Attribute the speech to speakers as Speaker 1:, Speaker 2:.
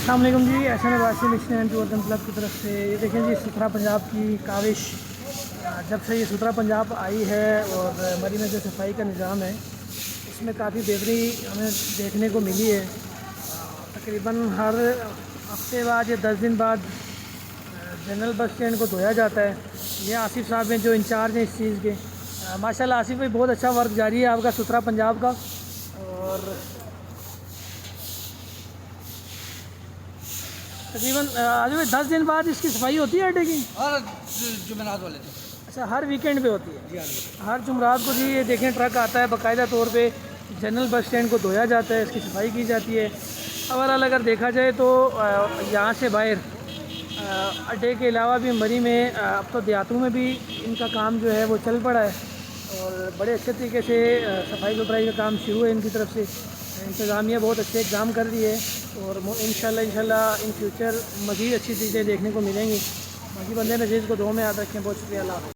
Speaker 1: अस्सलाम वालेकुम जी। एहसन वासी मिशन एंड टूरिज्म क्लब की तरफ से ये देखें जी, सुथरा पंजाब की काविश। जब से ये सुथरा पंजाब आई है और मरी में जो सफाई का निज़ाम है उसमें काफ़ी बेहतरी हमें देखने को मिली है। तकरीबन हर हफ्ते बाद या 10 दिन बाद जनरल बस स्टैंड को धोया जाता है। ये आसिफ साहब हैं जो इंचार्ज हैं इस चीज़ के। माशाल्लाह आसिफ भाई, बहुत अच्छा वर्क जारी है आपका सुथरा पंजाब का। और तकरीबन आज भाई 10 दिन बाद इसकी सफाई होती है अड्डे की।
Speaker 2: और जुमेरात वाले दिन।
Speaker 1: अच्छा, हर वीकेंड पे होती है।
Speaker 2: जी हाँ।
Speaker 1: हर जुमरात को जी ये देखें ट्रक आता है, बाकायदा तौर पे जनरल बस स्टैंड को धोया जाता है, इसकी सफाई की जाती है। ओवरऑल अगर देखा जाए तो यहाँ से बाहर अड्डे के अलावा भी मरी में अब तो देहातों में भी इनका काम जो है वो चल पड़ा है और बड़े अच्छे तरीके से सफाई सुथराई का काम शुरू है इनकी तरफ से। इंतज़ामिया बहुत अच्छे इक़दाम कर रही है और इंशाल्लाह इन फ्यूचर मज़ीद अच्छी चीज़ें देखने को मिलेंगी। बाकी बंदे नज़ीज़ को दुआ में याद रखें। बहुत शुक्रिया। अल्लाह।